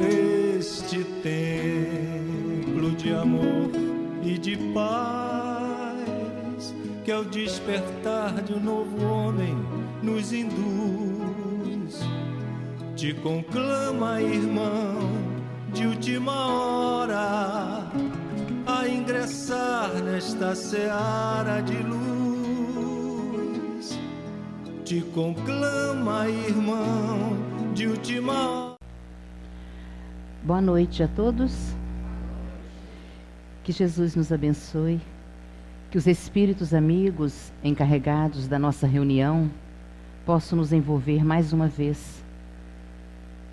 Este templo de amor e de paz, que ao despertar de um novo homem nos induz, te conclama, irmão, de última hora, a ingressar nesta seara de luz. Te conclama, irmão, de última hora. Boa noite a todos. Que Jesus nos abençoe. Que os espíritos amigos encarregados da nossa reunião possam nos envolver mais uma vez.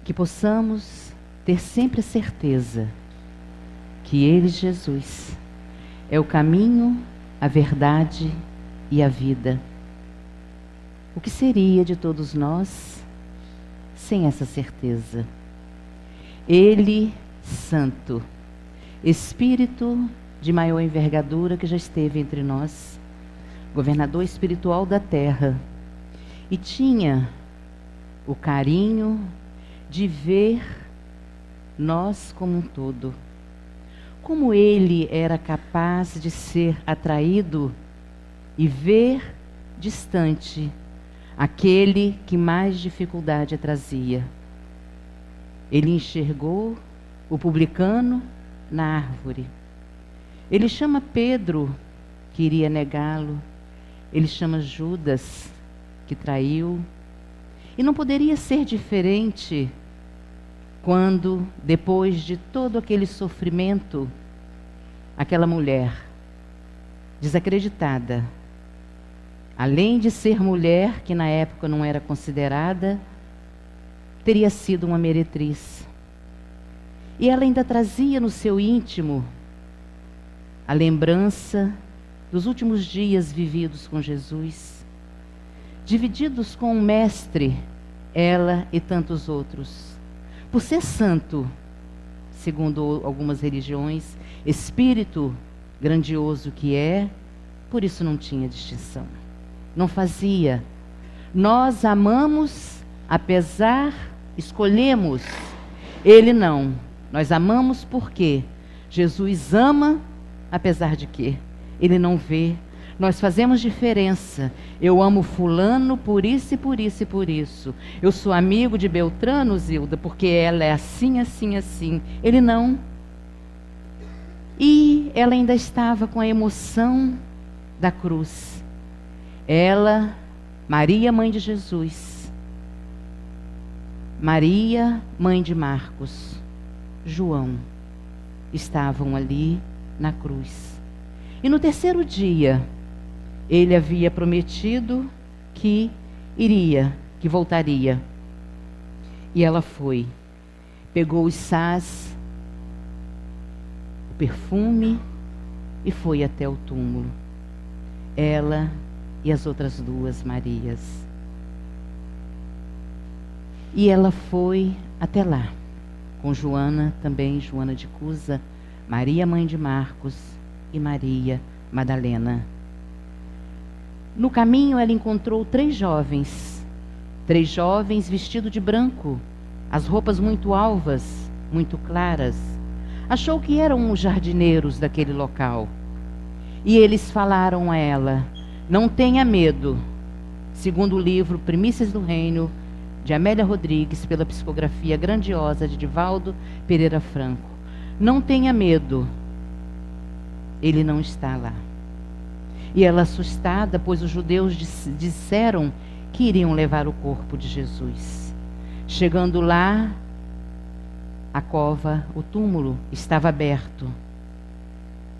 Que possamos ter sempre a certeza que Ele, Jesus, é o caminho, a verdade e a vida. O que seria de todos nós sem essa certeza? Ele, Santo, Espírito de maior envergadura que já esteve entre nós, governador espiritual da terra, e tinha o carinho de ver nós como um todo. Como ele era capaz de ser atraído e ver distante aquele que mais dificuldade trazia. Ele enxergou o publicano na árvore. Ele chama Pedro, que iria negá-lo. Ele chama Judas, que traiu. E não poderia ser diferente quando, depois de todo aquele sofrimento, aquela mulher desacreditada, além de ser mulher, que na época não era considerada, teria sido uma meretriz. E ela ainda trazia no seu íntimo a lembrança dos últimos dias vividos com Jesus, divididos com o Mestre, ela e tantos outros. Por ser santo, segundo algumas religiões, espírito grandioso que é, por isso não tinha distinção. Não fazia. Nós amamos, escolhemos. Ele não. Nós amamos porque Jesus ama, apesar de que ele não vê. Nós fazemos diferença. Eu amo fulano por isso e por isso e por isso. Eu sou amigo de Beltrano, Zilda, porque ela é assim, assim, assim. Ele não. E ela ainda estava com a emoção da cruz. Ela, Maria, mãe de Jesus. Maria, mãe de Marcos. João. Estavam ali na cruz. E no terceiro dia, ele havia prometido que que voltaria. E ela foi. Pegou os sás, o perfume, e foi até o túmulo. Ela e as outras duas Marias. E ela foi até lá, com Joana também, Joana de Cusa, Maria, mãe de Marcos, e Maria Madalena. No caminho ela encontrou três jovens vestidos de branco, as roupas muito alvas, muito claras. Achou que eram os jardineiros daquele local. E eles falaram a ela: não tenha medo, segundo o livro Primícias do Reino, de Amélia Rodrigues, pela psicografia grandiosa de Divaldo Pereira Franco. Não tenha medo, ele não está lá. E ela, assustada, pois os judeus disseram que iriam levar o corpo de Jesus. Chegando lá, a cova, o túmulo, estava aberto.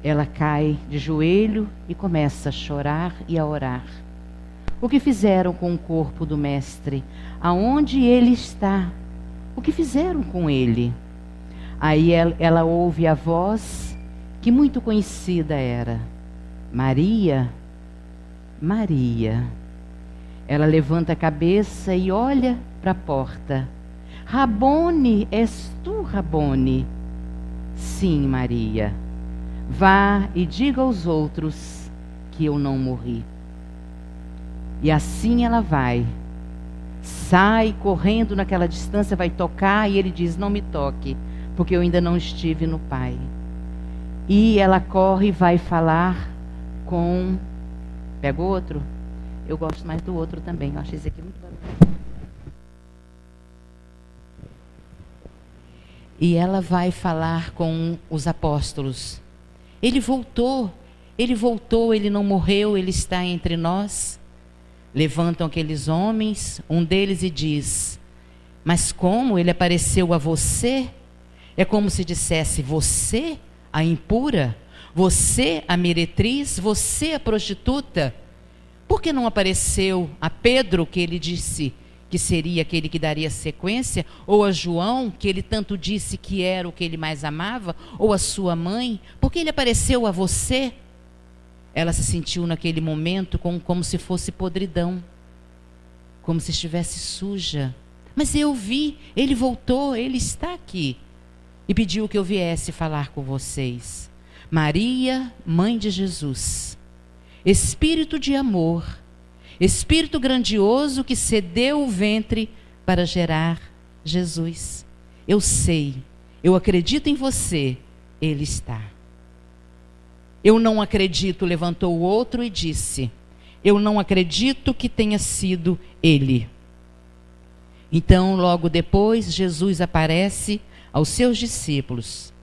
Ela cai de joelho e começa a chorar e a orar. O que fizeram com o corpo do Mestre? Aonde ele está? O que fizeram com ele? Aí ela ouve a voz que muito conhecida era: Maria, Maria. Ela levanta a cabeça e olha para a porta. Rabone, és tu, Rabone? Sim, Maria. vá e diga aos outros que eu não morri. E assim ela vai, sai correndo naquela distância, vai tocar, e ele diz: não me toque, porque eu ainda não estive no Pai. E ela corre e vai falar com... Pega o outro? Eu gosto mais do outro também, eu acho esse aqui muito bacana. E ela vai falar com os apóstolos. Ele voltou, ele não morreu, ele está entre nós. Levantam aqueles homens, um deles, e diz: mas como ele apareceu a você? É como se dissesse: você, a impura, você, a meretriz, você, a prostituta. Por que não apareceu a Pedro, que ele disse que seria aquele que daria sequência, ou a João, que ele tanto disse que era o que ele mais amava, ou a sua mãe? Por que ele apareceu a você? Ela se sentiu naquele momento como se fosse podridão, como se estivesse suja. Mas eu vi, ele voltou, ele está aqui, e pediu que eu viesse falar com vocês. Maria, mãe de Jesus, Espírito de amor, Espírito grandioso que cedeu o ventre para gerar Jesus. Eu sei, eu acredito em você, ele está. Eu não acredito, levantou o outro e disse: eu não acredito que tenha sido ele. Então, logo depois, Jesus aparece aos seus discípulos,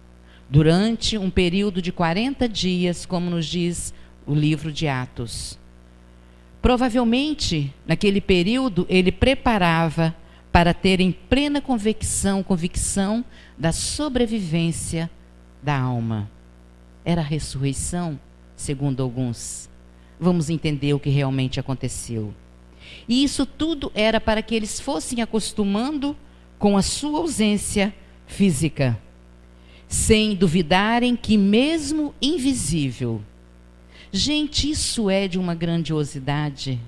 durante um período de 40 dias, como nos diz o livro de Atos. Provavelmente, naquele período, ele preparava para terem plena convicção da sobrevivência da alma. Era a ressurreição, segundo alguns. Vamos entender o que realmente aconteceu. E isso tudo era para que eles fossem acostumando com a sua ausência física, sem duvidarem que mesmo invisível... Gente, isso é de uma grandiosidade.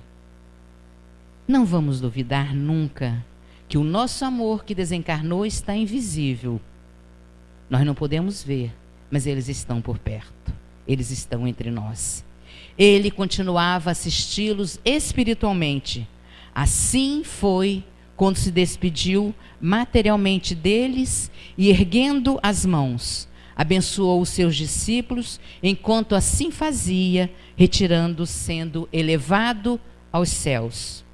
Não vamos duvidar nunca que o nosso amor que desencarnou está invisível. Nós não podemos ver, mas eles estão por perto. Eles estão entre nós. Ele continuava a assisti-los espiritualmente. Assim foi quando se despediu materialmente deles e, erguendo as mãos, abençoou os seus discípulos, enquanto assim fazia, retirando, sendo elevado aos céus.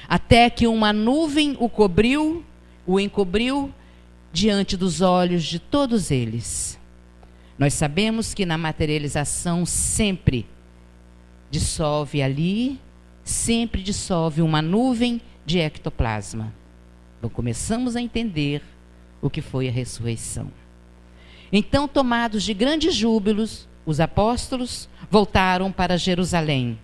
Até que uma nuvem o encobriu diante dos olhos de todos eles. Nós sabemos que na materialização sempre dissolve ali, sempre dissolve uma nuvem de ectoplasma. Então começamos a entender o que foi a ressurreição. Então, tomados de grandes júbilos, os apóstolos voltaram para Jerusalém.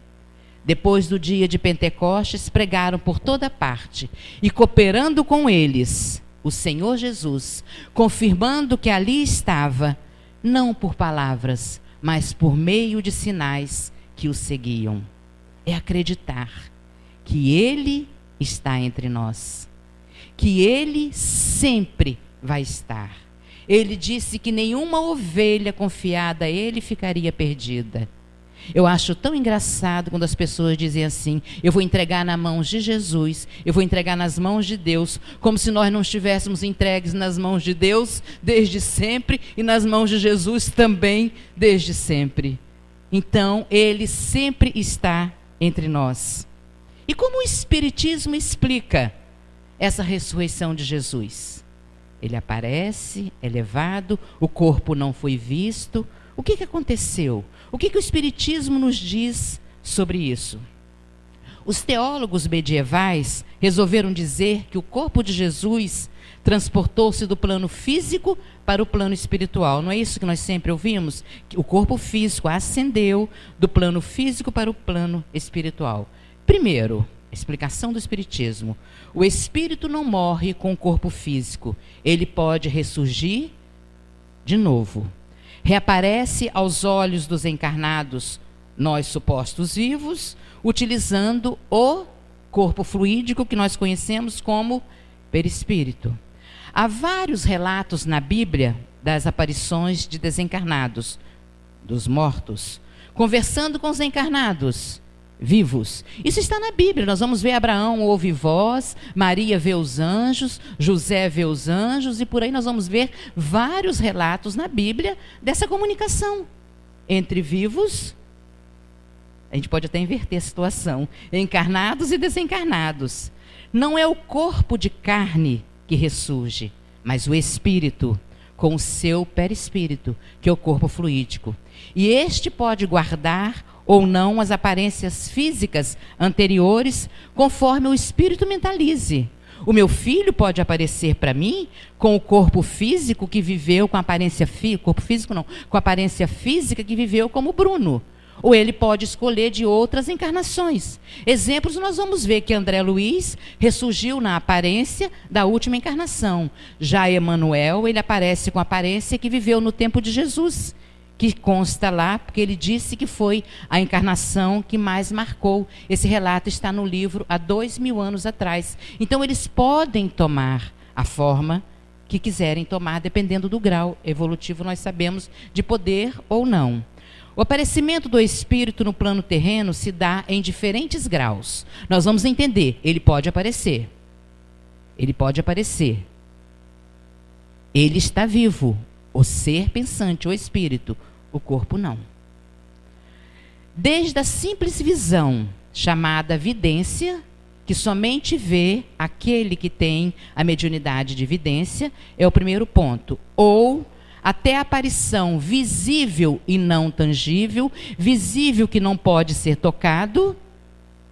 Depois do dia de Pentecostes, pregaram por toda parte, e cooperando com eles, o Senhor Jesus, confirmando que ali estava, não por palavras, mas por meio de sinais que o seguiam. É acreditar que Ele está entre nós, que Ele sempre vai estar. Ele disse que nenhuma ovelha confiada a Ele ficaria perdida. Eu acho tão engraçado quando as pessoas dizem assim: eu vou entregar nas mãos de Jesus, eu vou entregar nas mãos de Deus, como se nós não estivéssemos entregues nas mãos de Deus desde sempre e nas mãos de Jesus também desde sempre. Então, Ele sempre está entre nós. E como o Espiritismo explica essa ressurreição de Jesus? Ele aparece, é levado, o corpo não foi visto. O que aconteceu? O que o Espiritismo nos diz sobre isso? Os teólogos medievais resolveram dizer que o corpo de Jesus transportou-se do plano físico para o plano espiritual. Não é isso que nós sempre ouvimos? Que o corpo físico ascendeu do plano físico para o plano espiritual. Primeiro, explicação do Espiritismo: o espírito não morre com o corpo físico. Ele pode ressurgir de novo. Reaparece aos olhos dos encarnados, nós supostos vivos, utilizando o corpo fluídico que nós conhecemos como perispírito. Há vários relatos na Bíblia das aparições de desencarnados. dos mortos, conversando com os encarnados, vivos. Isso está na Bíblia. Nós vamos ver Abraão ouve voz, Maria vê os anjos, José vê os anjos, e por aí nós vamos ver vários relatos na Bíblia dessa comunicação entre vivos. A gente pode até inverter a situação, encarnados e desencarnados. Não é o corpo de carne que ressurge, mas o espírito, com o seu perispírito, que é o corpo fluídico. E este pode guardar ou não as aparências físicas anteriores, conforme o espírito mentalize. O meu filho pode aparecer para mim com o corpo físico que viveu com a aparência corpo físico não, com a aparência física que viveu como Bruno. Ou ele pode escolher de outras encarnações. Exemplos nós vamos ver que André Luiz ressurgiu na aparência da última encarnação. Já Emanuel, ele aparece com a aparência que viveu no tempo de Jesus, que consta lá, porque ele disse que foi a encarnação que mais marcou. Esse relato está no livro há 2000 anos atrás. Então eles podem tomar a forma que quiserem tomar, dependendo do grau evolutivo, nós sabemos, de poder ou não. O aparecimento do espírito no plano terreno se dá em diferentes graus. Nós vamos entender, ele pode aparecer. Ele pode aparecer. Ele está vivo, o ser pensante, o espírito, o corpo não. Desde a simples visão, chamada vidência, que somente vê aquele que tem a mediunidade de vidência, é o primeiro ponto. Ou até a aparição visível e não tangível, visível que não pode ser tocado,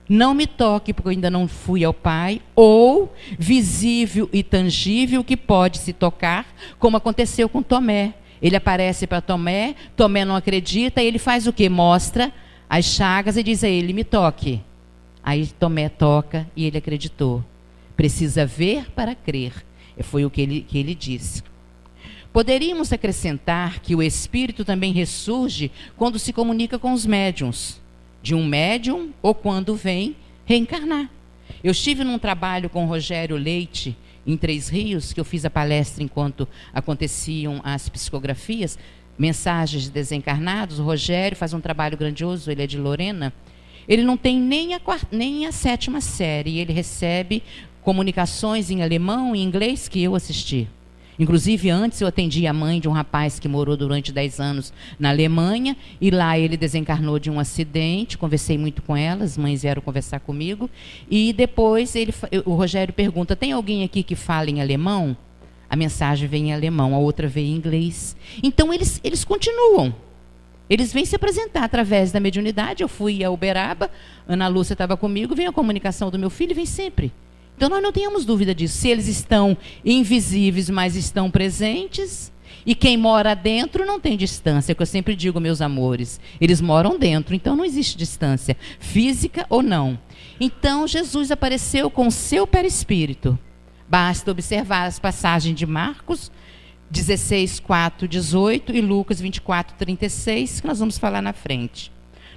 não me toque porque eu ainda não fui ao Pai, ou visível e tangível que pode se tocar, como aconteceu com Tomé. Ele aparece para Tomé, Tomé não acredita, e ele faz o quê? Mostra as chagas e diz a ele, me toque. Aí Tomé toca e ele acreditou. Precisa ver para crer. Foi o que ele disse. Poderíamos acrescentar que o espírito também ressurge quando se comunica com os médiuns, de um médium ou quando vem reencarnar. Eu estive num trabalho com o Rogério Leite, em Três Rios, que eu fiz a palestra enquanto aconteciam as psicografias, mensagens de desencarnados. O Rogério faz um trabalho grandioso, ele é de Lorena. Ele não tem nem a 7ª série, ele recebe comunicações em alemão e inglês que eu assisti. Inclusive, antes eu atendi a mãe de um rapaz que morou durante 10 anos na Alemanha, e lá ele desencarnou de um acidente, conversei muito com ela, as mães vieram conversar comigo, e depois o Rogério pergunta, tem alguém aqui que fala em alemão? A mensagem vem em alemão, a outra vem em inglês. Então eles continuam. Eles vêm se apresentar através da mediunidade. Eu fui a Uberaba, Ana Lúcia estava comigo, vem a comunicação do meu filho, vem sempre. Então nós não tenhamos dúvida disso. Se eles estão invisíveis, mas estão presentes, e quem mora dentro não tem distância, que eu sempre digo, meus amores, eles moram dentro, então não existe distância, física ou não. Então Jesus apareceu com o seu perispírito. Basta observar as passagens de Marcos 16, 4, 18 e Lucas 24, 36, que nós vamos falar na frente.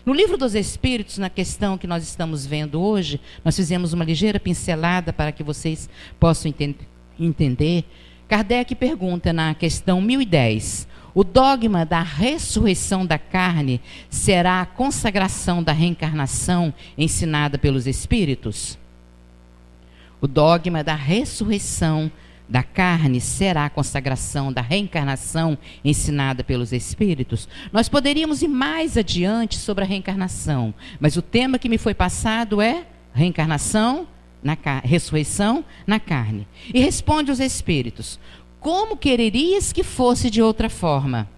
No livro dos Espíritos, na questão que nós estamos vendo hoje, nós fizemos uma ligeira pincelada para que vocês possam entender. Kardec pergunta na questão 1010, o dogma da ressurreição da carne será a consagração da reencarnação ensinada pelos Espíritos? O dogma da ressurreição da carne será a consagração da reencarnação ensinada pelos Espíritos? Nós poderíamos ir mais adiante sobre a reencarnação, mas o tema que me foi passado é reencarnação, ressurreição na carne. E responde os Espíritos, como quererias que fosse de outra forma?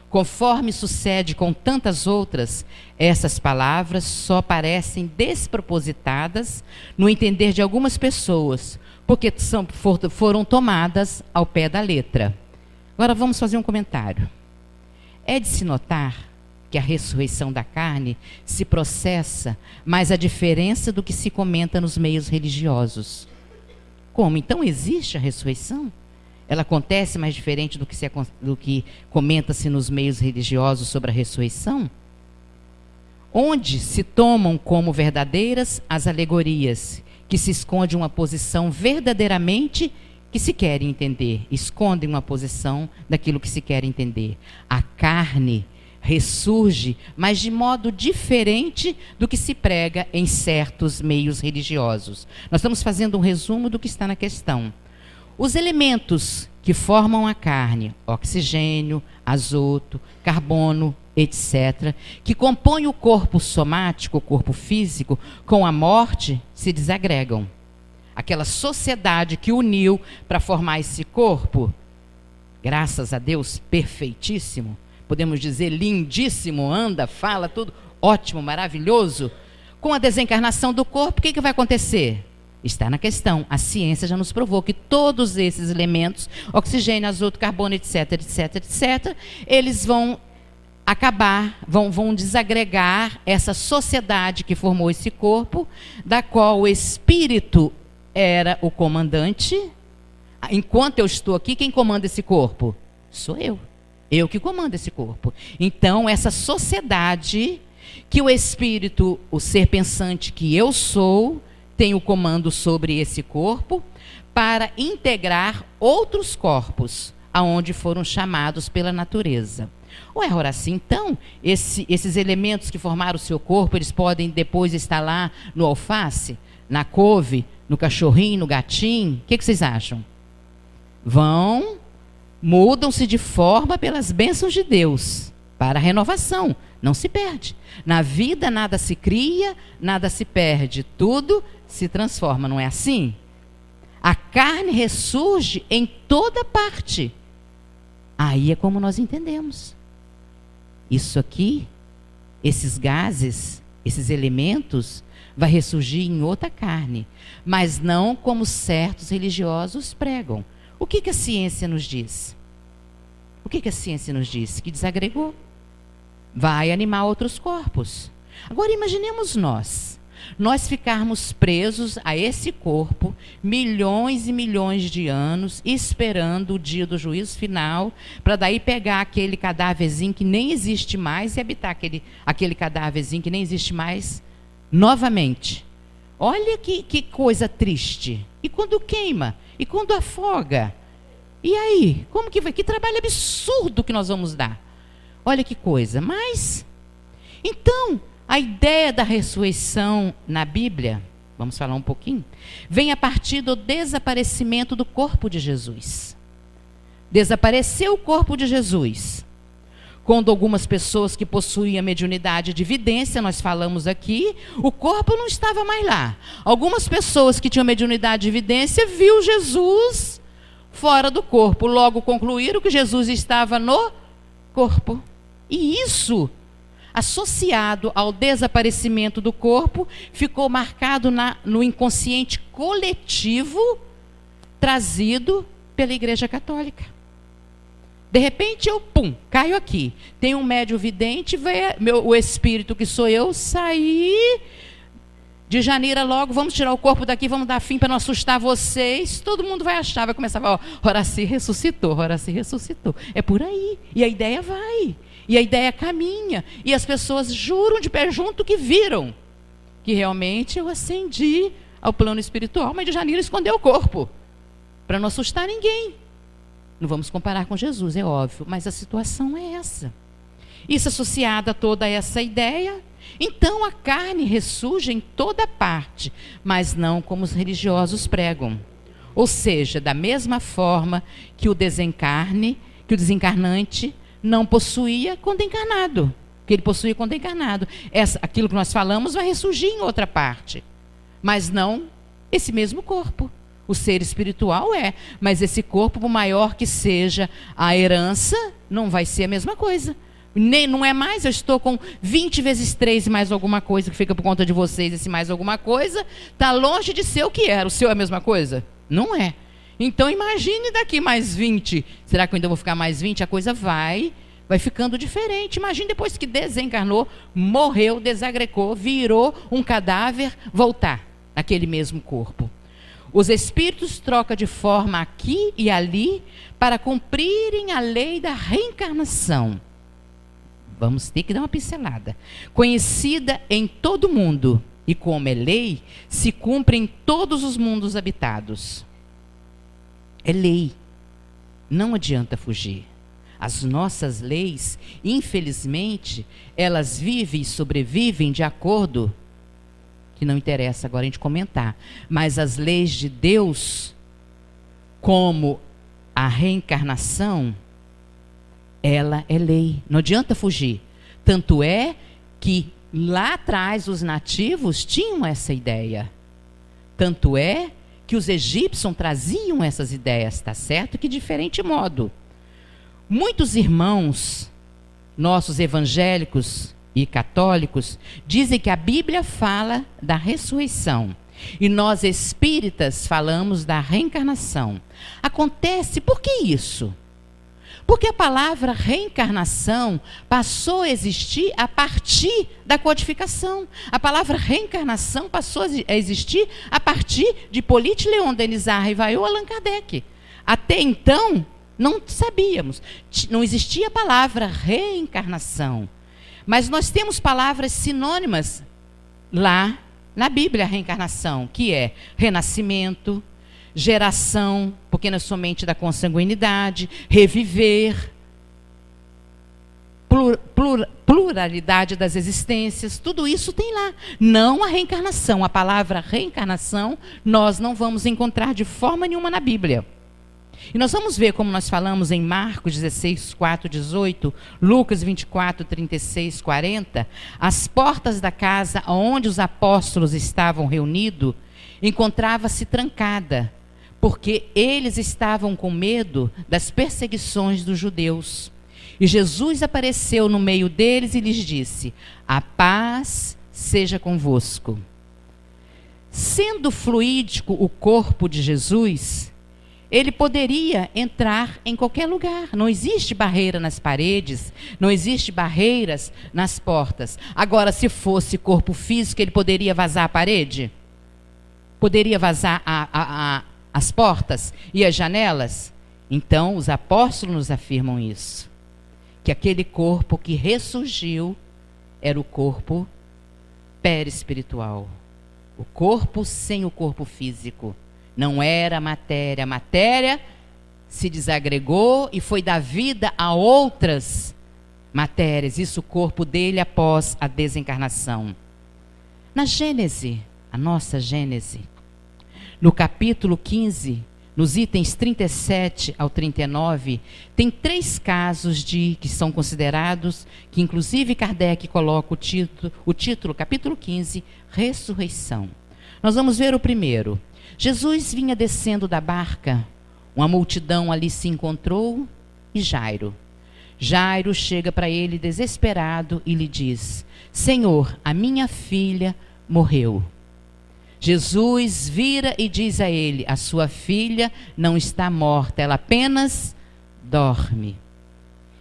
Conforme sucede com tantas outras, essas palavras só parecem despropositadas no entender de algumas pessoas, porque foram tomadas ao pé da letra. Agora vamos fazer um comentário. É de se notar que a ressurreição da carne se processa, mas a diferença do que se comenta nos meios religiosos. Como? Então existe a ressurreição? Ela acontece mais diferente do que comenta-se nos meios religiosos sobre a ressurreição? Onde se tomam como verdadeiras as alegorias, que se esconde uma posição verdadeiramente que se quer entender, escondem uma posição daquilo que se quer entender. A carne ressurge, mas de modo diferente do que se prega em certos meios religiosos. Nós estamos fazendo um resumo do que está na questão. Os elementos que formam a carne, oxigênio, azoto, carbono, etc., que compõem o corpo somático, o corpo físico, com a morte, se desagregam. Aquela sociedade que uniu para formar esse corpo, graças a Deus, perfeitíssimo, podemos dizer lindíssimo, anda, fala, tudo ótimo, maravilhoso. Com a desencarnação do corpo, o que vai acontecer? Está na questão. A ciência já nos provou que todos esses elementos, oxigênio, azoto, carbono, etc., etc., etc., eles vão acabar, vão desagregar essa sociedade que formou esse corpo, da qual o espírito era o comandante. Enquanto eu estou aqui, quem comanda esse corpo? Sou eu. Eu que comando esse corpo. Então, essa sociedade que o espírito, o ser pensante que eu sou, tem o comando sobre esse corpo para integrar outros corpos, aonde foram chamados pela natureza. Ué, Horaci, então, esses elementos que formaram o seu corpo, eles podem depois estar lá no alface, na couve, no cachorrinho, no gatinho? O que vocês acham? Mudam-se de forma pelas bênçãos de Deus, para a renovação, não se perde. Na vida nada se cria, nada se perde, tudo se transforma, não é assim? A carne ressurge em toda parte. Aí é como nós entendemos. Isso aqui, esses gases, esses elementos, vai ressurgir em outra carne, mas não como certos religiosos pregam. O que a ciência nos diz? O que a ciência nos diz? Que desagregou. Vai animar outros corpos. Agora imaginemos nós ficarmos presos a esse corpo milhões e milhões de anos, esperando o dia do juízo final, para daí pegar aquele cadáverzinho que nem existe mais e habitar aquele cadáverzinho que nem existe mais novamente. Olha que coisa triste. E quando queima? E quando afoga? E aí? Como que vai? Que trabalho absurdo que nós vamos dar. Olha que coisa. Mas, então, a ideia da ressurreição na Bíblia, vamos falar um pouquinho, vem a partir do desaparecimento do corpo de Jesus. Desapareceu o corpo de Jesus. Quando algumas pessoas que possuíam mediunidade de vidência, nós falamos aqui, o corpo não estava mais lá. Algumas pessoas que tinham mediunidade de vidência viu Jesus fora do corpo. Logo concluíram que Jesus estava no corpo. E isso, associado ao desaparecimento do corpo, ficou marcado no inconsciente coletivo trazido pela Igreja Católica. De repente eu, caio aqui. Tem um médium vidente, o espírito que sou eu, sair de Janeira logo, vamos tirar o corpo daqui, vamos dar fim para não assustar vocês. Todo mundo vai achar, vai começar a falar, Horaci ressuscitou, Horaci ressuscitou. É por aí. E a ideia vai. E a ideia caminha. E as pessoas juram de pé junto que viram que realmente eu ascendi ao plano espiritual, mas de Janeiro escondeu o corpo para não assustar ninguém. Não vamos comparar com Jesus, é óbvio, mas a situação é essa. Isso associado a toda essa ideia, então a carne ressurge em toda parte, mas não como os religiosos pregam. Ou seja, da mesma forma que o desencarnante não possuía quando encarnado, que ele possuía quando encarnado. Aquilo que nós falamos vai ressurgir em outra parte, mas não esse mesmo corpo. O ser espiritual mas esse corpo, por maior que seja a herança, não vai ser a mesma coisa. Não é mais, eu estou com 20 vezes 3 mais alguma coisa, que fica por conta de vocês, esse mais alguma coisa, está longe de ser o que era. O seu é a mesma coisa? Não é. Então imagine daqui mais 20. Será que eu ainda vou ficar mais 20? A coisa vai ficando diferente. Imagine depois que desencarnou, morreu, desagregou, virou um cadáver, voltar naquele mesmo corpo. Os espíritos trocam de forma aqui e ali para cumprirem a lei da reencarnação. Vamos ter que dar uma pincelada. Conhecida em todo mundo, e como é lei, se cumpre em todos os mundos habitados. É lei. Não adianta fugir. As nossas leis, infelizmente, elas vivem e sobrevivem de acordo, que não interessa agora a gente comentar, mas as leis de Deus, como a reencarnação, ela é lei, não adianta fugir. Tanto é que lá atrás os nativos tinham essa ideia. Tanto é que os egípcios traziam essas ideias, tá certo? Que de diferente modo. Muitos irmãos nossos evangélicos e católicos dizem que a Bíblia fala da ressurreição. E nós espíritas falamos da reencarnação. Acontece, por que isso? Porque a palavra reencarnação passou a existir a partir da codificação. A palavra reencarnação passou a existir a partir de Hippolyte Léon Denis Rivail, Allan Kardec. Até então, não sabíamos. Não existia a palavra reencarnação. Mas nós temos palavras sinônimas lá na Bíblia, reencarnação, que é renascimento, geração, porque não é somente da consanguinidade, reviver, pluralidade das existências, tudo isso tem lá. Não a reencarnação. A palavra reencarnação nós não vamos encontrar de forma nenhuma na Bíblia. E nós vamos ver, como nós falamos em Marcos 16, 4, 18, Lucas 24, 36, 40, as portas da casa onde os apóstolos estavam reunidos encontrava-se trancada, porque eles estavam com medo das perseguições dos judeus. E Jesus apareceu no meio deles e lhes disse: a paz seja convosco. Sendo fluídico o corpo de Jesus, ele poderia entrar em qualquer lugar. Não existe barreira nas paredes, não existe barreiras nas portas. Agora, se fosse corpo físico, ele poderia vazar a parede? Poderia vazar as portas e as janelas? Então, os apóstolos nos afirmam isso. Que aquele corpo que ressurgiu era o corpo perispiritual. O corpo sem o corpo físico. Não era matéria. A matéria se desagregou e foi dar vida a outras matérias. Isso o corpo dele após a desencarnação. Na Gênese, a nossa Gênese, no capítulo 15, nos itens 37 ao 39, tem 3 casos que são considerados, que inclusive Kardec coloca o título, capítulo 15, ressurreição. Nós vamos ver o primeiro. Jesus vinha descendo da barca, uma multidão ali se encontrou e Jairo. Jairo chega para ele desesperado e lhe diz: Senhor, a minha filha morreu. Jesus vira e diz a ele: a sua filha não está morta, ela apenas dorme.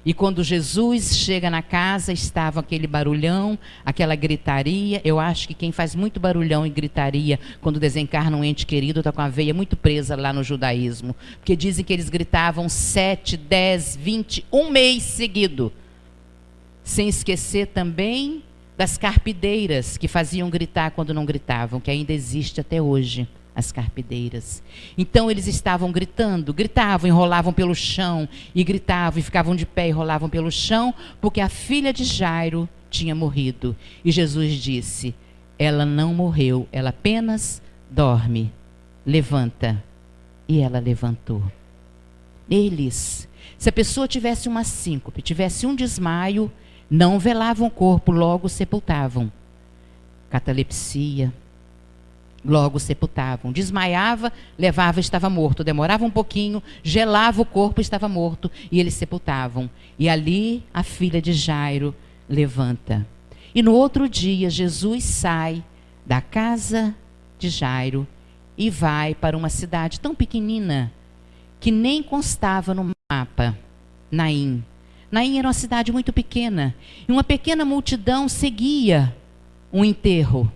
E quando Jesus chega na casa, estava aquele barulhão, aquela gritaria. Eu acho que quem faz muito barulhão e gritaria quando desencarna um ente querido está com a veia muito presa lá no judaísmo. Porque dizem que eles gritavam 7, 10, 20, um mês seguido. Sem esquecer também das carpideiras que faziam gritar quando não gritavam, que ainda existe até hoje. As carpideiras. Então eles estavam gritando, gritavam, enrolavam pelo chão e gritavam e ficavam de pé e rolavam pelo chão, porque a filha de Jairo tinha morrido. E Jesus disse: ela não morreu, ela apenas dorme. Levanta. E ela levantou. Eles, se a pessoa tivesse uma síncope, tivesse um desmaio, não velavam o corpo, logo sepultavam. Catalepsia, logo sepultavam. Desmaiava, levava, estava morto. Demorava um pouquinho, gelava o corpo, estava morto. E eles sepultavam. E ali a filha de Jairo levanta. E no outro dia, Jesus sai da casa de Jairo e vai para uma cidade tão pequenina que nem constava no mapa, Naim. Naim era uma cidade muito pequena. E uma pequena multidão seguia um enterro.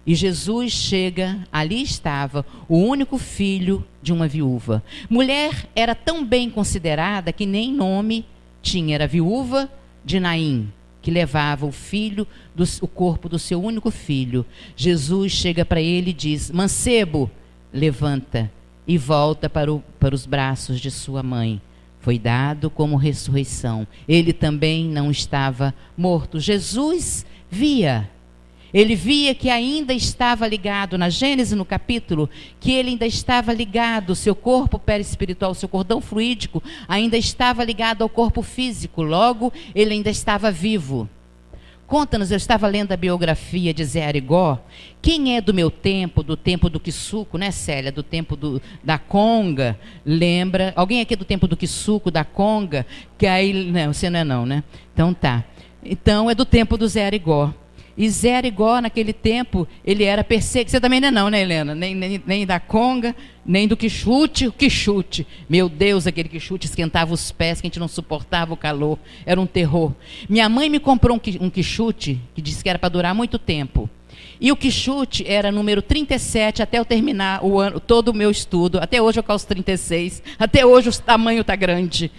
E Jesus chega, ali estava o único filho de uma viúva. Mulher era tão bem considerada que nem nome tinha. Era viúva de Naim, que levava o corpo do seu único filho. Jesus chega para ele e diz: mancebo, levanta e volta para os braços de sua mãe. foi dado como ressurreição. Ele também não estava morto. Jesus via. Ele via que ainda estava ligado, na Gênesis, no capítulo, que ele ainda estava ligado, o seu corpo perispiritual, o seu cordão fluídico, ainda estava ligado ao corpo físico. Logo, ele ainda estava vivo. Conta-nos, eu estava lendo a biografia de Zé Arigó. Quem é do meu tempo, do tempo do Kisuko, né, Célia? Do tempo da conga, lembra? Alguém aqui do tempo do Kisuko, da conga? Que aí, não, você não é não, né? Então tá. Então é do tempo do Zé Arigó. E Zé Arigó, naquele tempo, ele era perseguido. Você também não é não, né, Helena? Nem da conga, nem do quichute. O quichute, meu Deus, aquele quichute esquentava os pés, que a gente não suportava o calor. Era um terror. Minha mãe me comprou um quichute, que disse que era para durar muito tempo. E o quichute era número 37 até eu terminar o ano, todo o meu estudo. Até hoje eu calço 36. Até hoje o tamanho está grande.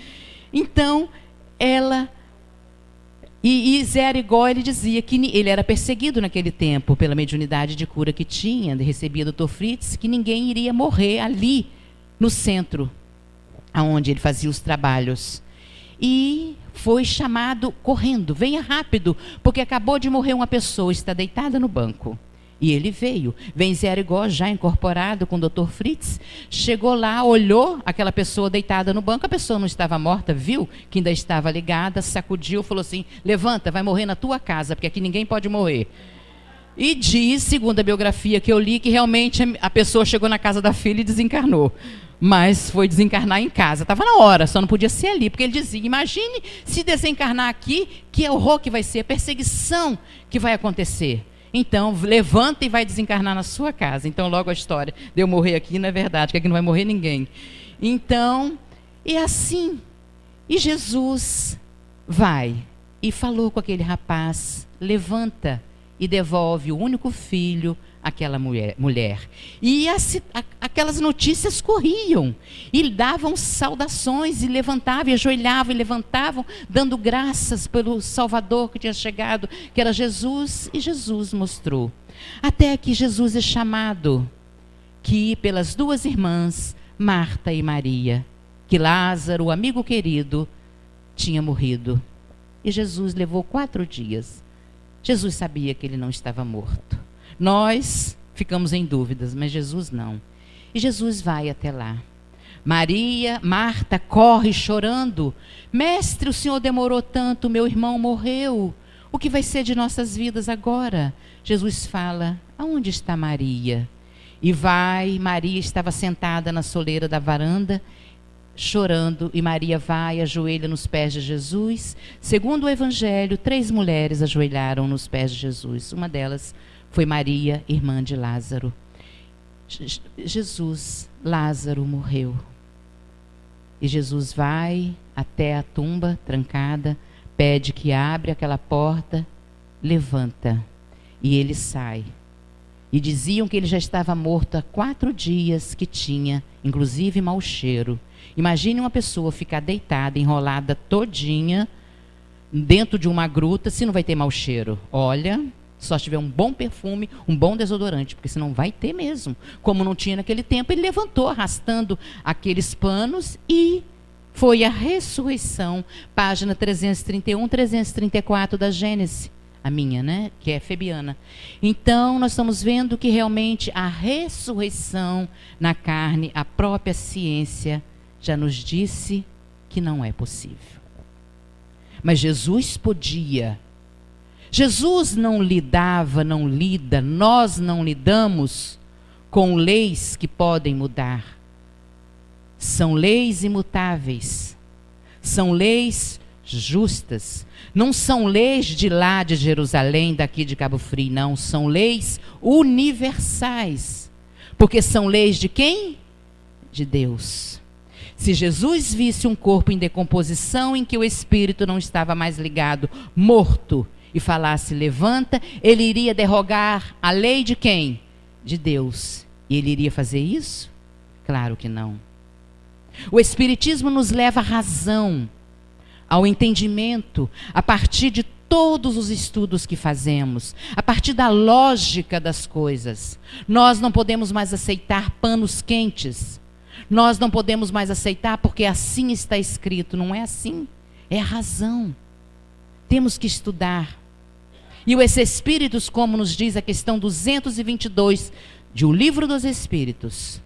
Então, ela... E Zé Arigó, ele dizia que ele era perseguido naquele tempo pela mediunidade de cura que tinha, recebia do Dr. Fritz, que ninguém iria morrer ali no centro, onde ele fazia os trabalhos. E foi chamado correndo, venha rápido, porque acabou de morrer uma pessoa, está deitada no banco. E ele veio. Vem Zé Arigó, já incorporado com o Dr. Fritz, chegou lá, olhou aquela pessoa deitada no banco, a pessoa não estava morta, viu que ainda estava ligada, sacudiu, falou assim, levanta, vai morrer na tua casa, porque aqui ninguém pode morrer. E diz, segundo a biografia que eu li, que realmente a pessoa chegou na casa da filha e desencarnou. Mas foi desencarnar em casa, estava na hora, só não podia ser ali, porque ele dizia, imagine se desencarnar aqui, que horror que vai ser, a perseguição que vai acontecer. Então, levanta e vai desencarnar na sua casa. Então, logo a história de eu morrer aqui não é verdade, que aqui não vai morrer ninguém. Então, e assim, e Jesus vai e falou com aquele rapaz, levanta e devolve o único filho àquela mulher. E aquelas notícias corriam, e davam saudações, e levantavam, e ajoelhavam, e levantavam, dando graças pelo Salvador que tinha chegado, que era Jesus, e Jesus mostrou. Até que Jesus é chamado, que pelas duas irmãs, Marta e Maria, que Lázaro, o amigo querido, tinha morrido. E Jesus levou 4 dias. Jesus sabia que ele não estava morto. Nós ficamos em dúvidas, mas Jesus não. E Jesus vai até lá. Marta corre chorando. Mestre, o Senhor demorou tanto, meu irmão morreu. O que vai ser de nossas vidas agora? Jesus fala, aonde está Maria? E vai, Maria estava sentada na soleira da varanda, chorando, e Maria vai, ajoelha nos pés de Jesus. Segundo o Evangelho, 3 mulheres ajoelharam nos pés de Jesus. Uma delas foi Maria, irmã de Lázaro. Lázaro morreu. E Jesus vai até a tumba trancada, pede que abra aquela porta, levanta, e ele sai. E diziam que ele já estava morto há 4 dias, que tinha, inclusive, mau cheiro. Imagine uma pessoa ficar deitada, enrolada todinha, dentro de uma gruta, se não vai ter mau cheiro. Olha, só se tiver um bom perfume, um bom desodorante, porque senão vai ter mesmo. Como não tinha naquele tempo, ele levantou, arrastando aqueles panos, e foi a ressurreição. Página 331, 334 da Gênesis. A minha, né? Que é febiana. Então, nós estamos vendo que realmente a ressurreição na carne, a própria ciência já nos disse que não é possível. Mas Jesus podia. Jesus não lidava, não lida, nós não lidamos com leis que podem mudar. São leis imutáveis. São leis justas. Não são leis de lá de Jerusalém, daqui de Cabo Frio, não. São leis universais. Porque são leis de quem? De Deus. Se Jesus visse um corpo em decomposição, em que o espírito não estava mais ligado, morto, e falasse, levanta, ele iria derrogar a lei de quem? De Deus. E ele iria fazer isso? Claro que não. O Espiritismo nos leva à razão, ao entendimento, a partir de todos os estudos que fazemos, a partir da lógica das coisas. Nós não podemos mais aceitar panos quentes. Nós não podemos mais aceitar porque assim está escrito. Não é assim. É a razão. Temos que estudar. E os Espíritos, como nos diz a questão 222 de O Livro dos Espíritos,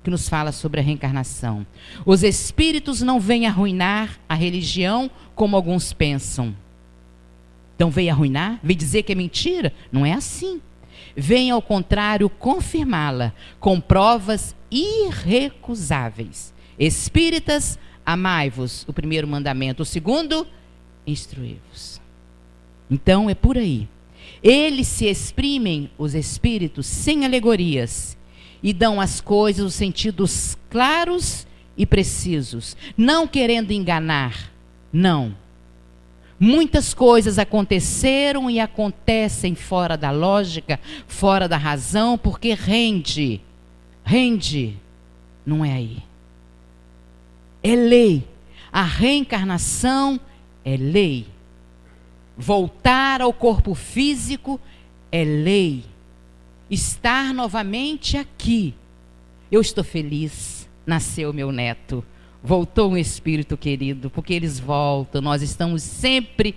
que nos fala sobre a reencarnação. Os Espíritos não vêm arruinar a religião como alguns pensam. Então vem arruinar? Vem dizer que é mentira? Não é assim. Vem, ao contrário, confirmá-la com provas irrecusáveis. Espíritas, amai-vos, o primeiro mandamento. O segundo, instruí-vos. Então é por aí. Eles se exprimem, os Espíritos, sem alegorias, e dão às coisas os sentidos claros e precisos, não querendo enganar, não. Muitas coisas aconteceram e acontecem fora da lógica, fora da razão, porque rende, não é aí. É lei. A reencarnação é lei. Voltar ao corpo físico é lei. Estar novamente aqui. Eu estou feliz, nasceu meu neto. Voltou um espírito querido, porque eles voltam. Nós estamos sempre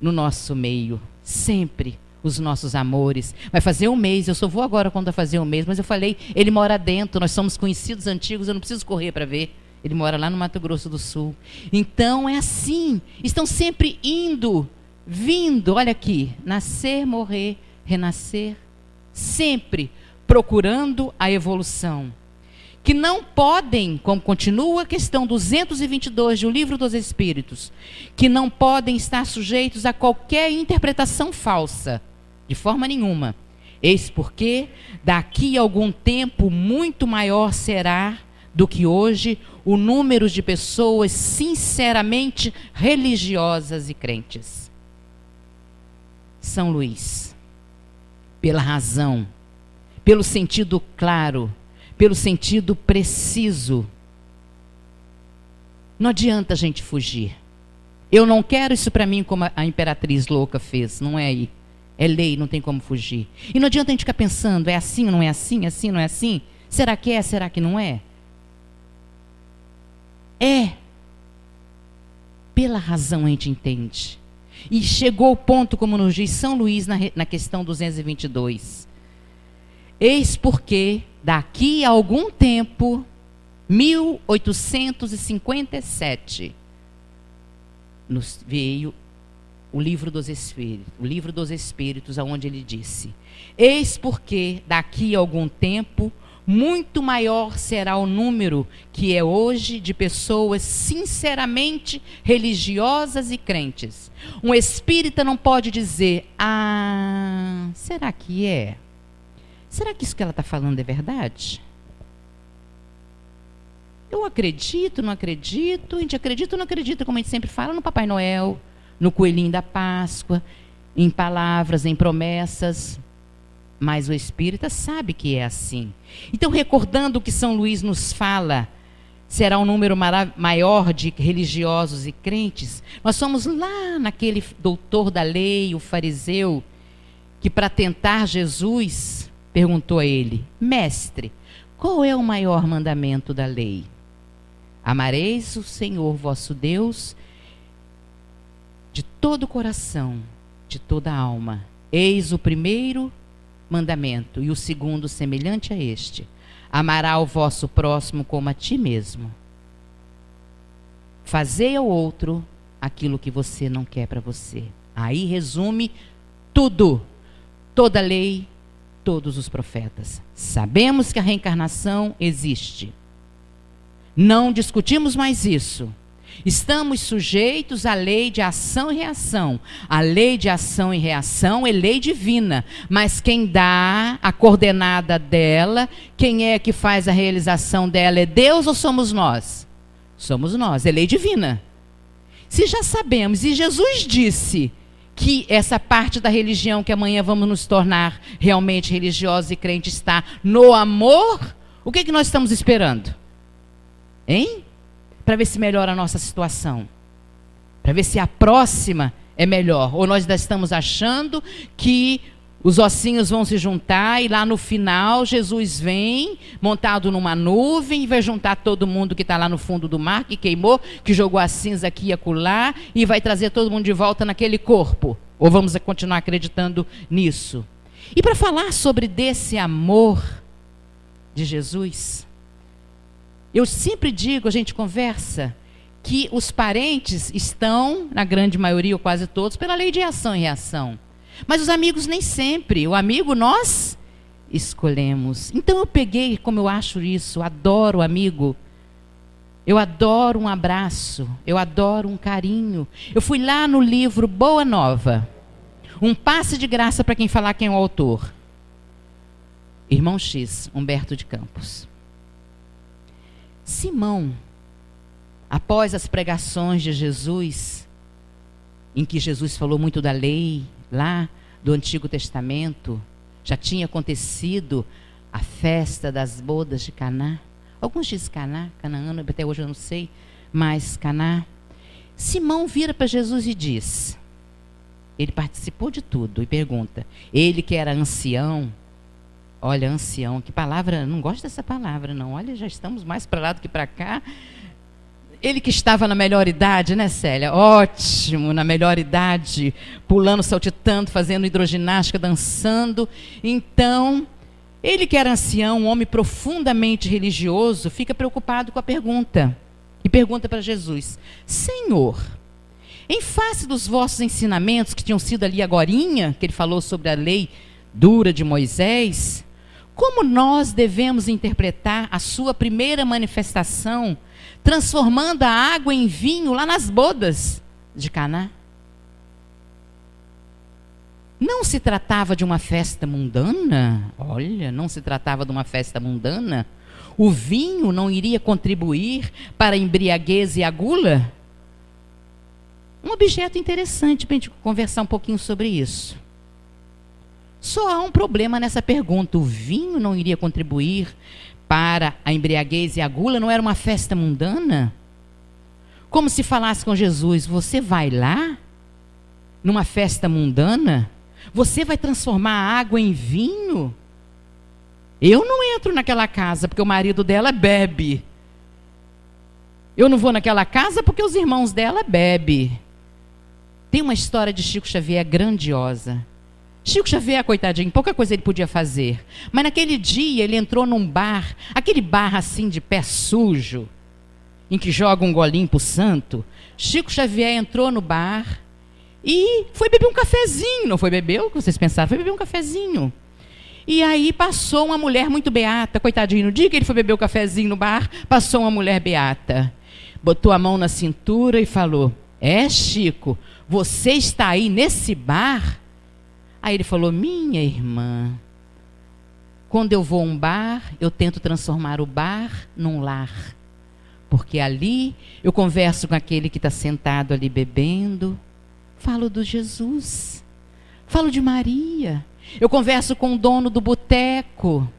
no nosso meio, sempre os nossos amores. Vai fazer um mês, eu só vou agora quando vai fazer um mês, mas eu falei, ele mora dentro, nós somos conhecidos antigos, eu não preciso correr para ver. Ele mora lá no Mato Grosso do Sul. Então é assim, estão sempre indo, vindo, olha aqui, nascer, morrer, renascer, sempre procurando a evolução. Que não podem, como continua a questão 222 do Livro dos Espíritos, que não podem estar sujeitos a qualquer interpretação falsa, de forma nenhuma. Eis porque, daqui a algum tempo, muito maior será do que hoje o número de pessoas sinceramente religiosas e crentes. São Luís, pela razão, pelo sentido claro, pelo sentido preciso. Não adianta a gente fugir. Eu não quero isso para mim como a imperatriz louca fez, não é aí. É lei, não tem como fugir. E não adianta a gente ficar pensando, é assim ou não é assim, assim ou não é assim? Será que é, será que não é? É. Pela razão a gente entende. E chegou o ponto, como nos diz São Luís na questão 222. Eis porque, daqui a algum tempo, 1857, nos veio o Livro dos Espíritos, aonde ele disse: eis porque, daqui a algum tempo, muito maior será o número que é hoje de pessoas sinceramente religiosas e crentes. Um espírita não pode dizer, será que é? Será que isso que ela está falando é verdade? Eu acredito, não acredito, a gente acredita ou não acredita, como a gente sempre fala, no Papai Noel, no Coelhinho da Páscoa, em palavras, em promessas. Mas o espírita sabe que é assim. Então, recordando o que São Luís nos fala, será um número maior de religiosos e crentes. Nós somos lá naquele doutor da lei, o fariseu, que para tentar Jesus, perguntou a ele: mestre, qual é o maior mandamento da lei? Amareis o Senhor vosso Deus de todo o coração, de toda a alma. Eis o primeiro mandamento, e o segundo semelhante a este: amará o vosso próximo como a ti mesmo. Fazei ao outro aquilo que você não quer para você. Aí resume tudo, toda a lei, todos os profetas. Sabemos que a reencarnação existe. Não discutimos mais isso. Estamos sujeitos à lei de ação e reação. A lei de ação e reação é lei divina, mas quem dá a coordenada dela, quem é que faz a realização dela, é Deus ou somos nós? Somos nós, é lei divina. Se já sabemos, e Jesus disse que essa parte da religião que amanhã vamos nos tornar realmente religiosos e crentes está no amor, o que nós estamos esperando? Hein? Para ver se melhora a nossa situação. Para ver se a próxima é melhor. Ou nós ainda estamos achando que Os ossinhos vão se juntar e lá no final Jesus vem montado numa nuvem e vai juntar todo mundo que está lá no fundo do mar, que queimou, que jogou a cinza aqui e acolá, e vai trazer todo mundo de volta naquele corpo. Ou vamos continuar acreditando nisso? E para falar sobre desse amor de Jesus, eu sempre digo, a gente conversa, que os parentes estão, na grande maioria ou quase todos, pela lei de ação e reação. Mas os amigos nem sempre. O amigo nós escolhemos. Então eu peguei, como eu acho isso, adoro o amigo. Eu adoro um abraço. Eu adoro um carinho. Eu fui lá no livro Boa Nova. Um passe de graça para quem falar quem é o autor. Irmão X, Humberto de Campos. Simão, após as pregações de Jesus, em que Jesus falou muito da lei, lá do Antigo Testamento, já tinha acontecido a festa das bodas de Caná. Alguns dizem Caná, Canaã, até hoje eu não sei, mas Caná. Simão vira para Jesus e diz, ele participou de tudo, e pergunta, ele que era ancião, olha, ancião, que palavra, não gosto dessa palavra não, olha, já estamos mais para lá do que para cá. Ele que estava na melhor idade, né, Célia? Ótimo, na melhor idade, pulando, saltitando, fazendo hidroginástica, dançando. Então, ele que era ancião, um homem profundamente religioso, fica preocupado com a pergunta. E pergunta para Jesus, Senhor, em face dos vossos ensinamentos, que tinham sido ali agorinha, que ele falou sobre a lei dura de Moisés, como nós devemos interpretar a sua primeira manifestação, transformando a água em vinho lá nas bodas de Caná? Não se tratava de uma festa mundana? Olha, não se tratava de uma festa mundana? O vinho não iria contribuir para a embriaguez e a gula? Um objeto interessante para a gente conversar um pouquinho sobre isso. Só há um problema nessa pergunta. O vinho não iria contribuir para a embriaguez e a gula? Não era uma festa mundana? Como se falasse com Jesus, você vai lá, numa festa mundana? Você vai transformar a água em vinho? Eu não entro naquela casa porque o marido dela bebe. Eu não vou naquela casa porque os irmãos dela bebem. Tem uma história de Chico Xavier grandiosa. Chico Xavier, coitadinho, pouca coisa ele podia fazer. Mas naquele dia ele entrou num bar, aquele bar assim de pé sujo, em que joga um golinho pro santo. Chico Xavier entrou no bar e foi beber um cafezinho. Não foi beber o que vocês pensaram, foi beber um cafezinho. E aí passou uma mulher muito beata, coitadinho, no dia que ele foi beber o cafezinho no bar, passou uma mulher beata. Botou a mão na cintura e falou, Chico, você está aí nesse bar? Aí ele falou, minha irmã, quando eu vou a um bar, eu tento transformar o bar num lar. Porque ali eu converso com aquele que está sentado ali bebendo, falo do Jesus, falo de Maria. Eu converso com o dono do boteco.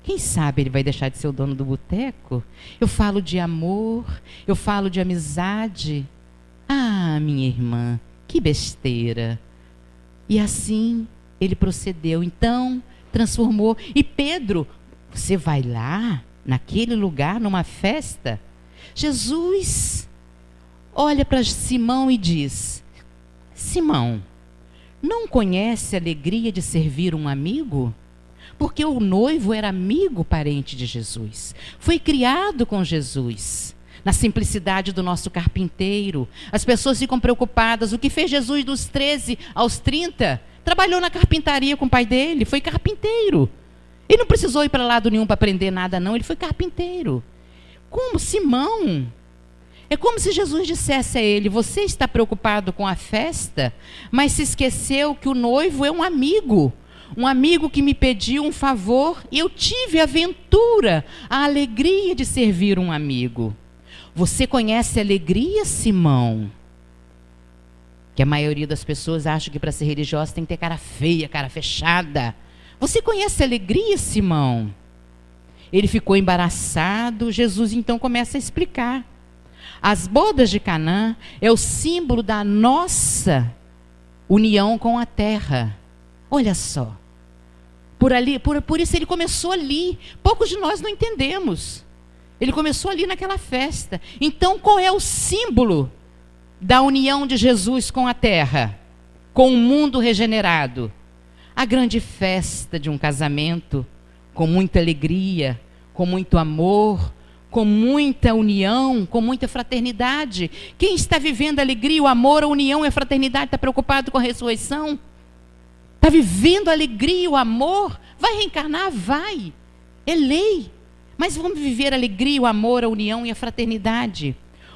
Quem sabe ele vai deixar de ser o dono do boteco? Eu falo de amor, eu falo de amizade. Ah, minha irmã, que besteira. E assim ele procedeu. Então, transformou. E Pedro, você vai lá, naquele lugar, numa festa? Jesus olha para Simão e diz, Simão, não conhece a alegria de servir um amigo? Porque o noivo era amigo, parente de Jesus. Foi criado com Jesus. Na simplicidade do nosso carpinteiro. As pessoas ficam preocupadas. O que fez Jesus dos 13 aos 30? Trabalhou na carpintaria com o pai dele. Foi carpinteiro. Ele não precisou ir para lado nenhum para aprender nada, não. Ele foi carpinteiro. Como Simão? É como se Jesus dissesse a ele, você está preocupado com a festa, mas se esqueceu que o noivo é um amigo. Um amigo que me pediu um favor e eu tive a ventura, a alegria de servir um amigo. Você conhece a alegria, Simão? Que a maioria das pessoas acha que para ser religiosa tem que ter cara feia, cara fechada. Você conhece a alegria, Simão? Ele ficou embaraçado. Jesus então começa a explicar. As bodas de Canaã é o símbolo da nossa união com a terra. Olha só, Por isso ele começou ali. Poucos de nós não entendemos. Ele começou ali naquela festa. Então, qual é o símbolo da união de Jesus com a terra, com o mundo regenerado? A grande festa de um casamento, com muita alegria, com muito amor, com muita união, com muita fraternidade. Quem está vivendo a alegria, o amor, a união e a fraternidade, está preocupado com a ressurreição? Está vivendo a alegria, o amor? Vai reencarnar? Vai. É lei. Mas vamos viver a alegria, o amor, a união e a fraternidade.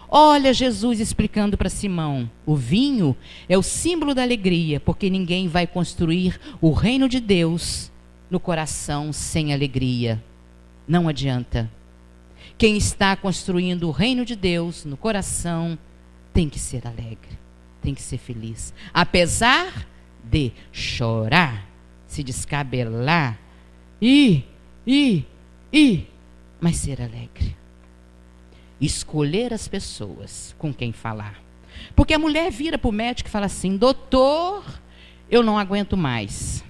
Olha Jesus explicando para Simão. O vinho é o símbolo da alegria, porque ninguém vai construir o reino de Deus no coração sem alegria. Não adianta. Quem está construindo o reino de Deus no coração tem que ser alegre, tem que ser feliz. Apesar de chorar, se descabelar, mas ser alegre. Escolher as pessoas com quem falar. Porque a mulher vira para o médico e fala assim: doutor, eu não aguento mais.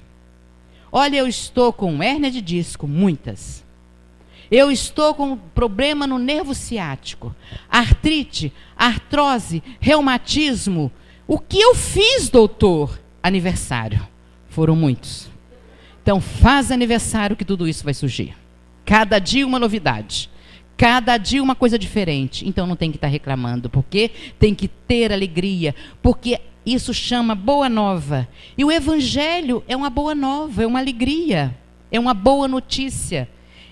Olha, eu estou com hérnia de disco, muitas. Eu estou com problema no nervo ciático, artrite, artrose, reumatismo. O que eu fiz, doutor? Aniversário. Foram muitos. Então faz aniversário que tudo isso vai surgir. Cada dia uma novidade. Cada dia uma coisa diferente. Então não tem que estar reclamando, porque tem que ter alegria, porque isso chama boa nova. E o evangelho é uma boa nova, é uma alegria, é uma boa notícia.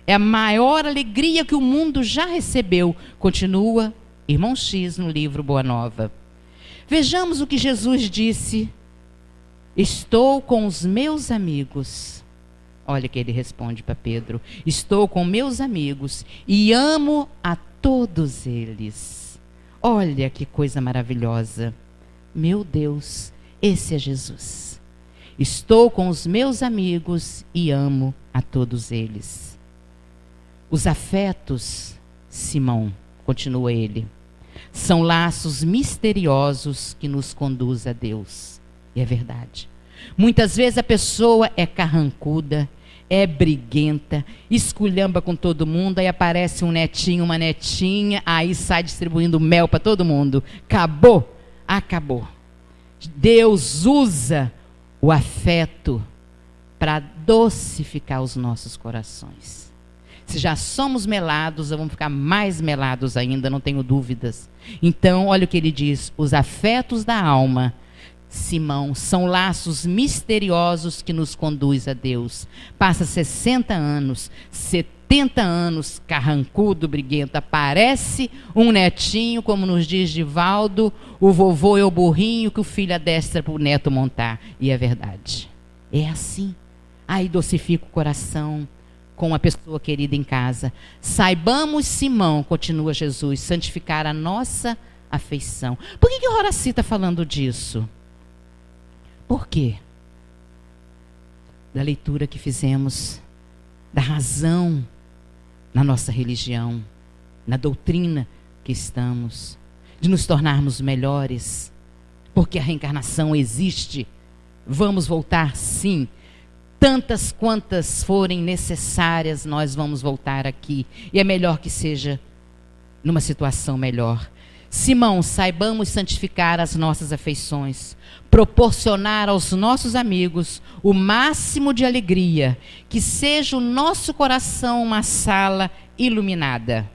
É a maior alegria que o mundo já recebeu. Continua Irmão X no livro Boa Nova. Vejamos o que Jesus disse: estou com os meus amigos. Olha que ele responde para Pedro: estou com meus amigos e amo a todos eles. Olha que coisa maravilhosa. Meu Deus, esse é Jesus. Estou com os meus amigos e amo a todos eles. Os afetos, Simão, continua ele, são laços misteriosos que nos conduz a Deus. E é verdade. Muitas vezes a pessoa é carrancuda, é briguenta, esculhamba com todo mundo, aí aparece um netinho, uma netinha, aí sai distribuindo mel para todo mundo. Acabou, acabou. Deus usa o afeto para docificar os nossos corações. Se já somos melados, vamos ficar mais melados ainda, não tenho dúvidas. Então, olha o que ele diz: os afetos da alma, Simão, são laços misteriosos que nos conduz a Deus. Passa 60 anos, 70 anos, carrancudo, briguento, aparece um netinho, como nos diz Divaldo, o vovô é o burrinho que o filho adestra para o neto montar. E é verdade, é assim. Aí docifica o coração com uma pessoa querida em casa. Saibamos, Simão, continua Jesus, santificar a nossa afeição. Por que o Horaci está falando disso? Por quê? Da leitura que fizemos, da razão na nossa religião, na doutrina que estamos, de nos tornarmos melhores, porque a reencarnação existe. Vamos voltar, sim. Tantas quantas forem necessárias, nós vamos voltar aqui. E é melhor que seja numa situação melhor. Simão, saibamos santificar as nossas afeições, proporcionar aos nossos amigos o máximo de alegria, que seja o nosso coração uma sala iluminada.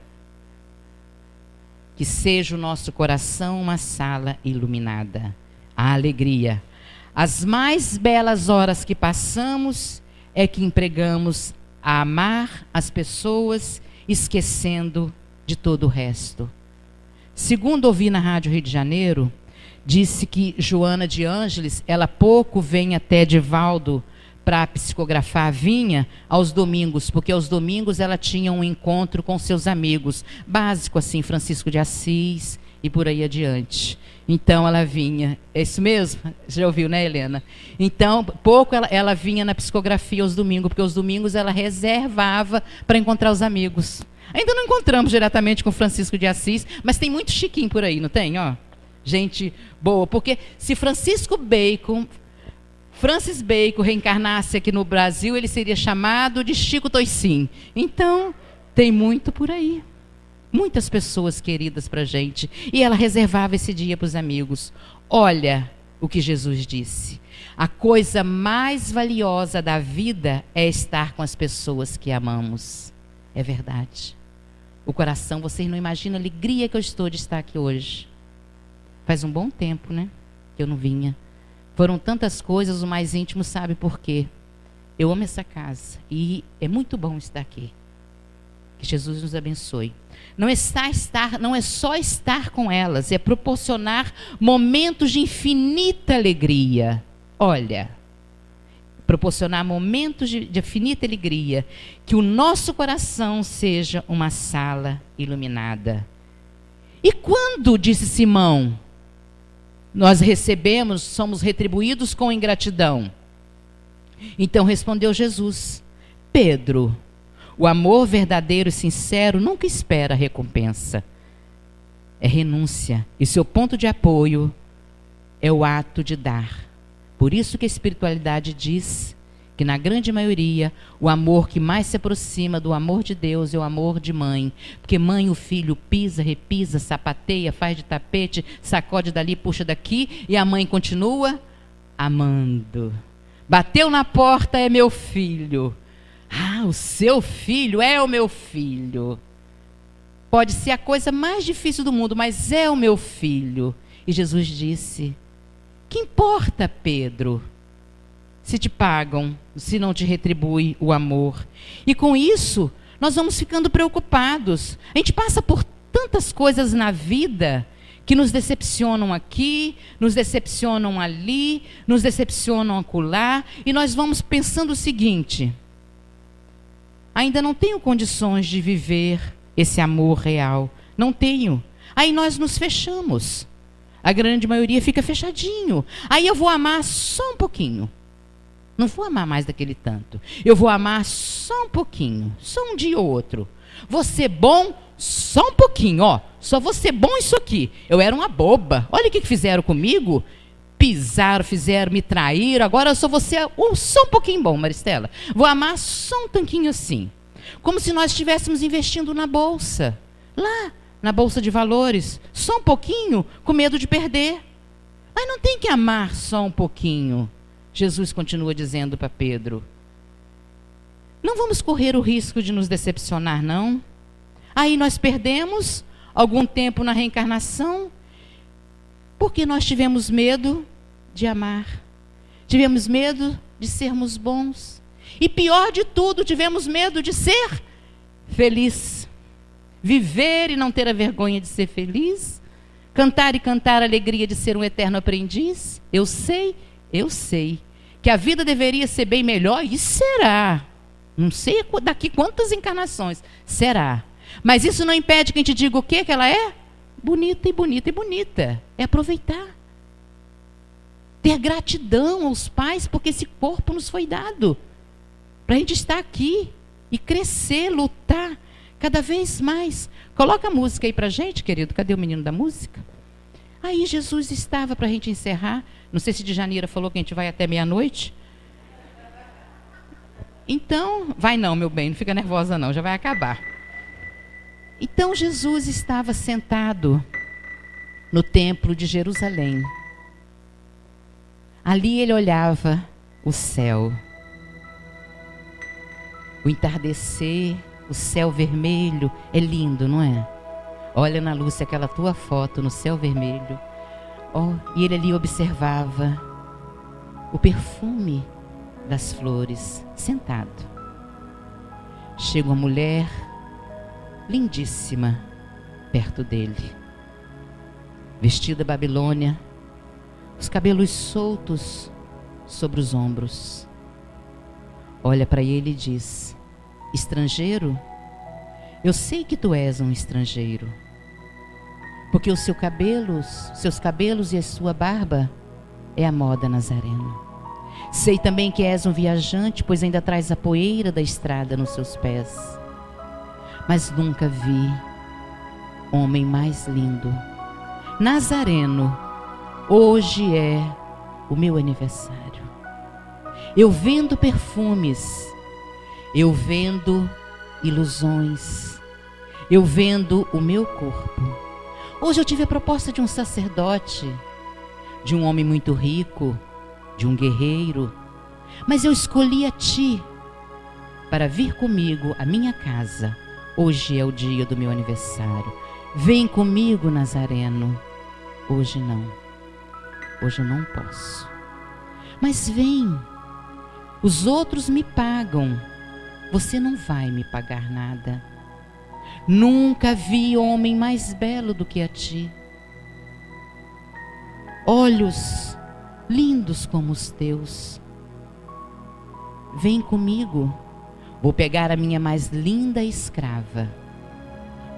Que seja o nosso coração uma sala iluminada. A alegria. As mais belas horas que passamos é que empregamos a amar as pessoas, esquecendo de todo o resto. Segundo ouvi na Rádio Rio de Janeiro, disse que Joana de Ângeles, ela pouco vem até Divaldo para psicografar, vinha aos domingos, porque aos domingos ela tinha um encontro com seus amigos, básico assim, Francisco de Assis e por aí adiante. Então ela vinha, é isso mesmo? Já ouviu, né, Helena? Então, pouco ela vinha na psicografia aos domingos, porque aos domingos ela reservava para encontrar os amigos. Ainda não encontramos diretamente com Francisco de Assis, mas tem muito chiquinho por aí, não tem? Ó, gente boa, porque se Francisco Bacon Francis Bacon reencarnasse aqui no Brasil, ele seria chamado de Chico Toicinho. Então, tem muito por aí. Muitas pessoas queridas para a gente. E ela reservava esse dia para os amigos. Olha o que Jesus disse. A coisa mais valiosa da vida é estar com as pessoas que amamos. É verdade. O coração, vocês não imaginam a alegria que eu estou de estar aqui hoje. Faz um bom tempo, né? Que eu não vinha. Foram tantas coisas, o mais íntimo sabe por quê. Eu amo essa casa e é muito bom estar aqui. Que Jesus nos abençoe. Não é só estar com elas, é proporcionar momentos de infinita alegria. Olha, proporcionar momentos de infinita alegria. Que o nosso coração seja uma sala iluminada. E quando, disse Simão, nós recebemos, somos retribuídos com ingratidão? Então respondeu Jesus: Pedro, o amor verdadeiro e sincero nunca espera recompensa. É renúncia. E seu ponto de apoio é o ato de dar. Por isso que a espiritualidade diz que, na grande maioria, o amor que mais se aproxima do amor de Deus é o amor de mãe. Porque mãe, o filho pisa, repisa, sapateia, faz de tapete, sacode dali, puxa daqui, e a mãe continua amando. Bateu na porta, é meu filho. Ah, o seu filho é o meu filho. Pode ser a coisa mais difícil do mundo, mas é o meu filho. E Jesus disse: que importa, Pedro, se te pagam, se não te retribui o amor? E com isso, nós vamos ficando preocupados. A gente passa por tantas coisas na vida que nos decepcionam aqui, nos decepcionam ali, nos decepcionam acolá, e nós vamos pensando o seguinte: ainda não tenho condições de viver esse amor real. Não tenho. Aí nós nos fechamos. A grande maioria fica fechadinho. Aí eu vou amar só um pouquinho. Não vou amar mais daquele tanto. Eu vou amar só um pouquinho. Só um dia ou outro. Vou ser bom só um pouquinho. Ó, só vou ser bom isso aqui. Eu era uma boba. Olha o que fizeram comigo. Pisaram, fizeram, me traíram. Agora eu só vou ser só um pouquinho bom, Maristela. Vou amar só um tanquinho assim. Como se nós estivéssemos investindo na bolsa. Lá, na bolsa de valores. Só um pouquinho, com medo de perder. Mas não tem que amar só um pouquinho. Jesus continua dizendo para Pedro: não vamos correr o risco de nos decepcionar, não. Aí nós perdemos algum tempo na reencarnação, porque nós tivemos medo de amar. Tivemos medo de sermos bons. E pior de tudo, tivemos medo de ser feliz. Viver e não ter a vergonha de ser feliz. Cantar e cantar a alegria de ser um eterno aprendiz. Eu sei que a vida deveria ser bem melhor, e será. Não sei daqui quantas encarnações. Será. Mas isso não impede que a gente diga o quê? Que ela é bonita e bonita e bonita. É aproveitar. Ter gratidão aos pais, porque esse corpo nos foi dado. Para a gente estar aqui e crescer, lutar cada vez mais. Coloca a música aí para a gente, querido. Cadê o menino da música? Aí Jesus estava, para a gente encerrar. Não sei se Djanira falou que a gente vai até meia-noite. Então, vai não, meu bem, não fica nervosa não, já vai acabar. Então Jesus estava sentado no templo de Jerusalém. Ali ele olhava o céu. O entardecer, o céu vermelho, é lindo, não é? Olha, Ana Lúcia, aquela tua foto no céu vermelho. Oh, e ele ali observava o perfume das flores, sentado. Chega uma mulher lindíssima perto dele, vestida Babilônia, os cabelos soltos sobre os ombros. Olha para ele e diz: estrangeiro, eu sei que tu és um estrangeiro, porque os seus cabelos e a sua barba é a moda nazareno. Sei também que és um viajante, pois ainda traz a poeira da estrada nos seus pés. Mas nunca vi homem mais lindo. Nazareno, hoje é o meu aniversário. eu vendo perfumes, eu vendo ilusões, eu vendo o meu corpo. Hoje eu tive a proposta de um sacerdote, de um homem muito rico, de um guerreiro, mas eu escolhi a ti para vir comigo à minha casa. Hoje é o dia do meu aniversário. Vem comigo, Nazareno. Hoje não. Hoje eu não posso. Mas vem. Os outros me pagam. Você não vai me pagar nada. Nunca vi homem mais belo do que a ti. Olhos lindos como os teus. Vem comigo. Vou pegar a minha mais linda escrava,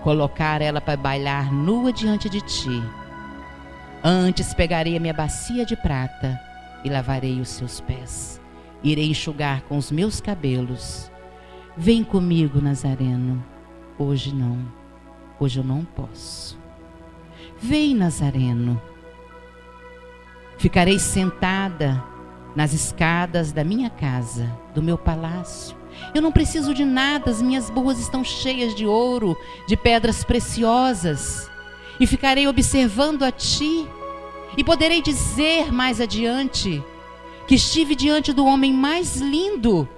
colocar ela para bailar nua diante de ti. Antes pegarei a minha bacia de prata e lavarei os seus pés. Irei enxugar com os meus cabelos. Vem comigo, Nazareno. Hoje não. Hoje eu não posso. Vem, Nazareno. Ficarei sentada nas escadas da minha casa, do meu palácio. Eu não preciso de nada, as minhas boas estão cheias de ouro, de pedras preciosas. E ficarei observando a ti, e poderei dizer mais adiante que estive diante do homem mais lindo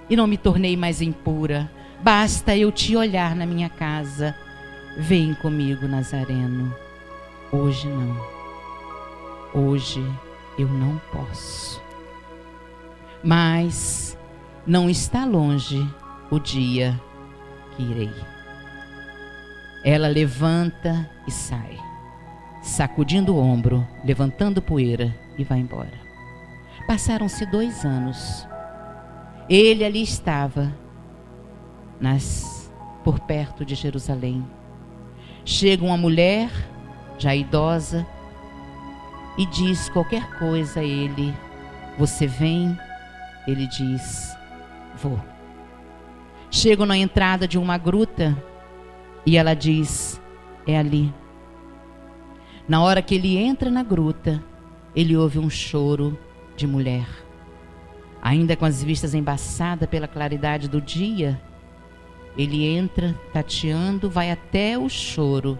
e não me tornei mais impura. Basta eu te olhar na minha casa. Vem comigo, Nazareno. Hoje não. Hoje eu não posso. Mas não está longe o dia que irei. Ela levanta e sai, sacudindo o ombro, levantando poeira, e vai embora. Passaram-se 2 anos. Ele ali estava, por perto de Jerusalém. Chega uma mulher, já idosa, e diz qualquer coisa a ele. Você vem? Ele diz, vou. Chegam na entrada de uma gruta e ela diz, é ali. Na hora que ele entra na gruta, ele ouve um choro de mulher. Ainda com as vistas embaçadas pela claridade do dia, ele entra tateando, vai até o choro.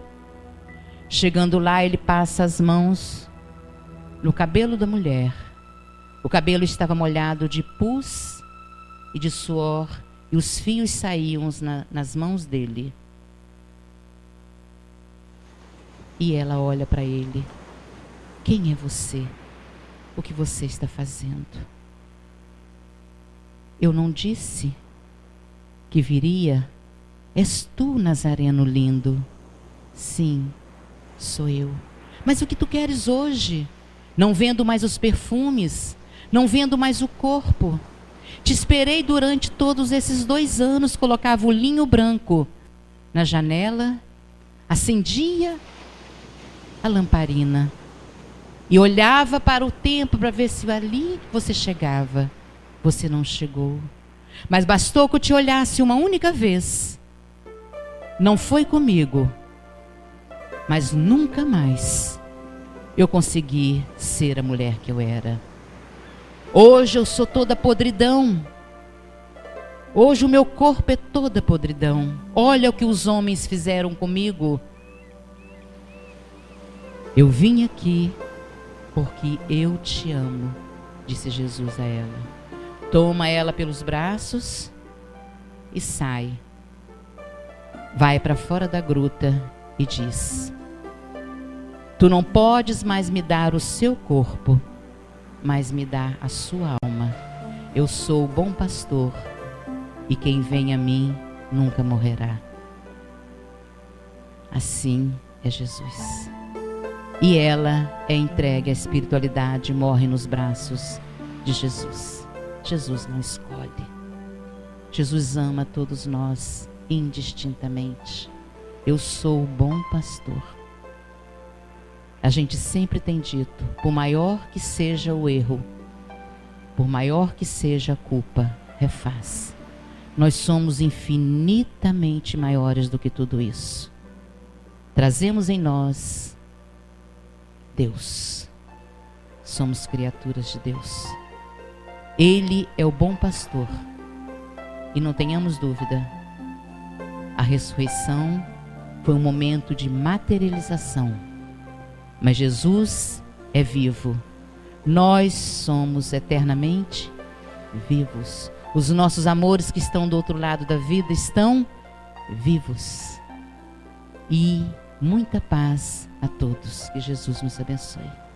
Chegando lá, ele passa as mãos no cabelo da mulher. O cabelo estava molhado de pus e de suor, e os fios saíam nas mãos dele. E ela olha para ele. Quem é você? O que você está fazendo? Eu não disse que viria? És tu, Nazareno lindo? Sim, sou eu. Mas o que tu queres hoje? Não vendo mais os perfumes, não vendo mais o corpo. Te esperei durante todos esses 2 anos, colocava o linho branco na janela, acendia a lamparina e olhava para o tempo para ver se ali você chegava. Você não chegou, mas bastou que eu te olhasse uma única vez. Não foi comigo, mas nunca mais eu consegui ser a mulher que eu era. Hoje eu sou toda podridão. Hoje o meu corpo é toda podridão. Olha o que os homens fizeram comigo. Eu vim aqui porque eu te amo, disse Jesus a ela. Toma ela pelos braços e sai. Vai para fora da gruta e diz: tu não podes mais me dar o seu corpo, mas me dá a sua alma. Eu sou o bom pastor, e quem vem a mim nunca morrerá. Assim é Jesus. E ela é entregue à espiritualidade e morre nos braços de Jesus. Jesus não escolhe. Jesus ama todos nós indistintamente. Eu sou o bom pastor. A gente sempre tem dito, por maior que seja o erro, por maior que seja a culpa, refaz. Nós somos infinitamente maiores do que tudo isso. Trazemos em nós Deus. Somos criaturas de Deus. Ele é o bom pastor. E não tenhamos dúvida, a ressurreição foi um momento de materialização. Mas Jesus é vivo. Nós somos eternamente vivos. Os nossos amores que estão do outro lado da vida estão vivos. E muita paz a todos. Que Jesus nos abençoe.